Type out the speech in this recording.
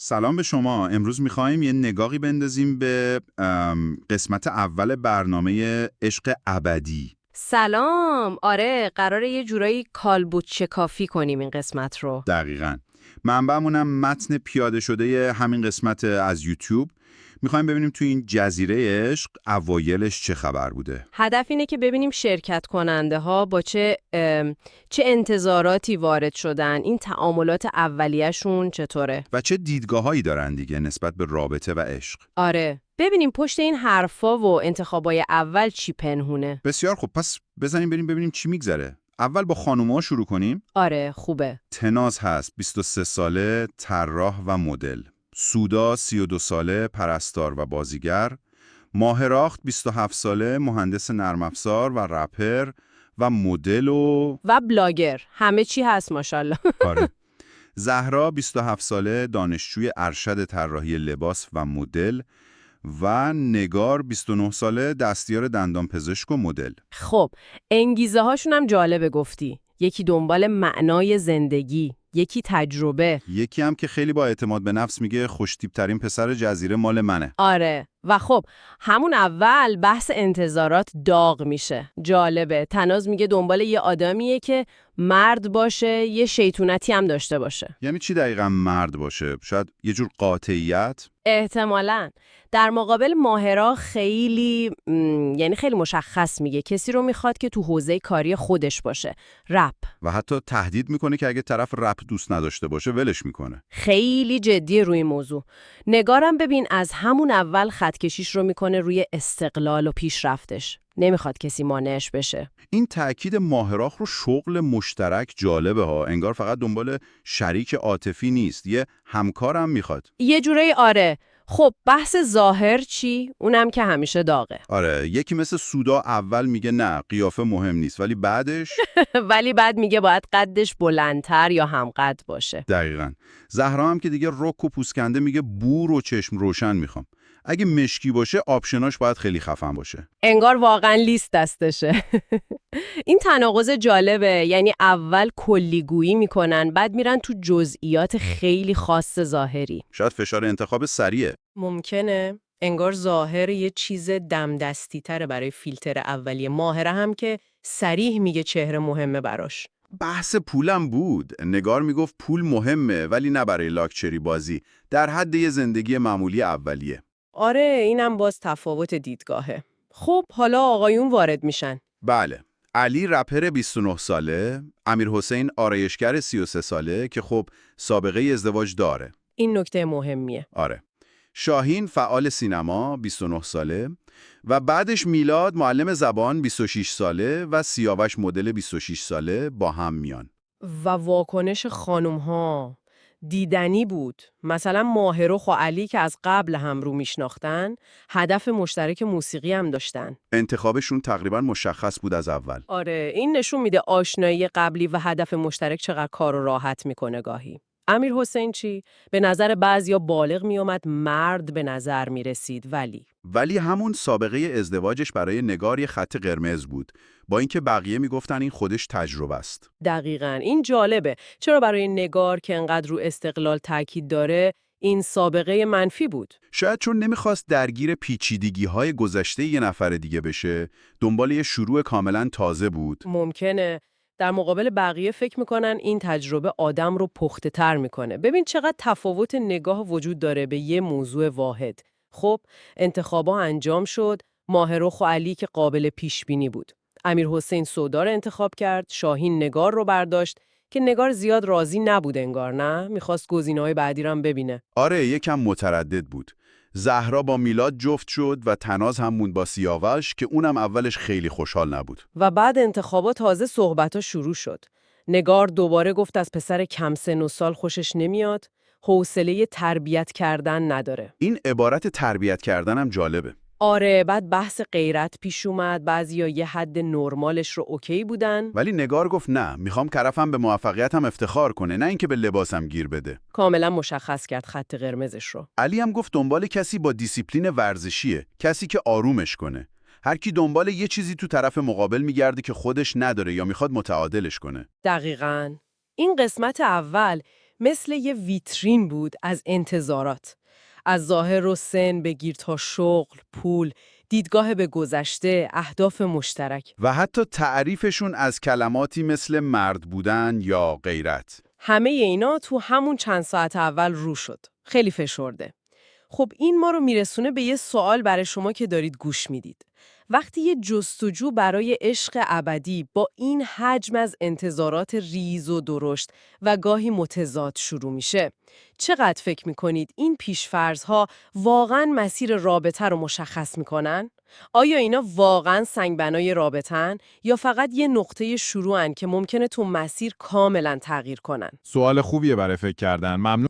سلام به شما. امروز می‌خوایم یه نگاهی بندازیم به قسمت اول برنامه عشق ابدی. سلام. آره، قراره یه جورایی کالبوت کافی کنیم این قسمت رو. دقیقاً. منبعمونم متن پیاده شده همین قسمت از یوتیوب. می‌خوایم ببینیم تو این جزیره عشق اوایلش چه خبر بوده. هدف اینه که ببینیم شرکت کننده ها با چه انتظاراتی وارد شدن، این تعاملات اولیه‌شون چطوره. و چه دیدگاه‌هایی دارن دیگه نسبت به رابطه و عشق. آره، ببینیم پشت این حرفا و انتخابای اول چی پنهونه. بسیار خوب، پس بزنیم بریم ببینیم چی میگذره. اول با خانوما شروع کنیم. آره، خوبه. تناز هست، 23 ساله، طراح و مدل. سودا 32 ساله، پرستار و بازیگر. ماهراخت 27 ساله، مهندس نرم افزار و رپر و مدل و بلاگر، همه چی هست ماشاءالله. آره. زهرا 27 ساله، دانشجوی ارشد طراحی لباس و مدل و نگار 29 ساله، دستیار دندانپزشک و مدل. خب، انگیزه هاشون هم جالبه گفتی. یکی دنبال معنای زندگی، یکی تجربه. یکی هم که خیلی با اعتماد به نفس میگه خوش‌تیپ ترین پسر جزیره مال منه. آره، و خب همون اول بحث انتظارات داغ میشه. جالبه، تناز میگه دنبال یه آدمیه که مرد باشه، یه شیطونتی هم داشته باشه. یعنی چی دقیقاً مرد باشه؟ شاید یه جور قاطعیت؟ احتمالاً. در مقابل ماهرا یعنی خیلی مشخص میگه کسی رو میخواد که تو حوزه کاری خودش باشه. رپ. و حتی تهدید میکنه که اگه طرف رپ دوست نداشته باشه ولش میکنه. خیلی جدی روی موضوع. نگارم ببین از همون اول خط کشیش رو میکنه روی استقلال و پیشرفتش. نمیخواد کسی مانعش بشه. این تأکید ماهراخ رو شغل مشترک جالبه ها. انگار فقط دنبال شریک عاطفی نیست، یه همکارم میخواد. یه جورایی آره. خب بحث ظاهر چی؟ اونم که همیشه داغه. آره، یکی مثل سودا اول میگه نه قیافه مهم نیست، ولی بعدش ولی بعد میگه باید قدش بلندتر یا همقد باشه. دقیقاً. زهرا هم که دیگه رک و پوسکنده میگه بور و چشم روشن میخوام. اگه مشکی باشه آپشناش باید خیلی خفن باشه. انگار واقعا لیست دستشه. این تناقض جالبه، یعنی اول کلیگویی میکنن بعد میرن تو جزئیات خیلی خاص ظاهری. شاید فشار انتخاب سریعه. ممکنه. انگار ظاهر یه چیز دمدستی تره برای فیلتر اولیه. ماهره هم که صریح میگه چهره مهمه براش. بحث پولم بود. نگار میگفت پول مهمه ولی نه برای لاکچری بازی، در حد یه زندگی معمولی اولیه. آره، اینم باز تفاوت دیدگاهه. خب حالا آقایون وارد میشن. بله. علی رپر 29 ساله، امیرحسین آرایشگر 33 ساله که خب سابقه ازدواج داره. این نکته مهمیه. آره. شاهین فعال سینما 29 ساله و بعدش میلاد معلم زبان 26 ساله و سیاوش مدل 26 ساله با هم میان. و واکنش خانم ها دیدنی بود. مثلا ماهرخ و علی که از قبل هم رو میشناختن، هدف مشترک موسیقی هم داشتن. انتخابشون تقریبا مشخص بود از اول. آره، این نشون میده آشنایی قبلی و هدف مشترک چقدر کار رو راحت میکنه گاهی. امیر حسین چی؟ به نظر بعضیا بالغ میومد، مرد به نظر میرسید، ولی همون سابقه ازدواجش برای نگار یه خط قرمز بود، با اینکه بقیه میگفتن این خودش تجربه است. دقیقاً. این جالبه. چرا برای نگار که انقدر رو استقلال تاکید داره این سابقه منفی بود؟ شاید چون نمیخواست درگیر پیچیدگی‌های گذشته یه نفر دیگه بشه، دنبال یه شروع کاملا تازه بود. ممکنه. در مقابل بقیه فکر میکنن این تجربه آدم رو پخته تر میکنه. ببین چقدر تفاوت نگاه وجود داره به یه موضوع واحد. خب، انتخابا انجام شد. ماهرخ و علی که قابل پیش بینی بود. امیر حسین سودا رو انتخاب کرد. شاهین نگار رو برداشت که نگار زیاد راضی نبود انگار، نه؟ میخواست گزینه‌های بعدی رو هم ببینه. آره، یکم متردد بود. زهرا با میلاد جفت شد و تناز هم موند با سیاوش که اونم اولش خیلی خوشحال نبود. و بعد انتخابات تازه صحبت‌ها شروع شد. نگار دوباره گفت از پسر کم سن و سال خوشش نمیاد، حوصله تربیت کردن نداره. این عبارت تربیت کردنم جالبه. آره، بعد بحث غیرت پیش اومد. بعضیا یه حد نرمالش رو اوکی بودن. ولی نگار گفت نه، میخوام طرفم به موفقیتم افتخار کنه، نه اینکه به لباسم گیر بده. کاملا مشخص کرد خط قرمزش رو. علی هم گفت دنبال کسی با دیسیپلین ورزشیه، کسی که آرومش کنه. هر کی دنبال یه چیزی تو طرف مقابل میگرده که خودش نداره یا میخواد متعادلش کنه. دقیقاً. این قسمت اول مثل یه ویترین بود از انتظارات. از ظاهر و سن بگیر تا شغل، پول، دیدگاه به گذشته، اهداف مشترک. و حتی تعریفشون از کلماتی مثل مرد بودن یا غیرت. همه اینا تو همون چند ساعت اول رو شد. خیلی فشرده. خب این ما رو میرسونه به یه سوال برای شما که دارید گوش میدید. وقتی یه جستجو برای عشق ابدی با این حجم از انتظارات ریز و درشت و گاهی متضاد شروع میشه، چقدر فکر میکنید این پیش‌فرض‌ها واقعاً مسیر رابطه رو مشخص میکنن؟ آیا اینا واقعاً سنگبنای رابطه‌ن یا فقط یه نقطه شروعن که ممکنه تو مسیر کاملاً تغییر کنن؟ سوال خوبیه برای فکر کردن. ممنون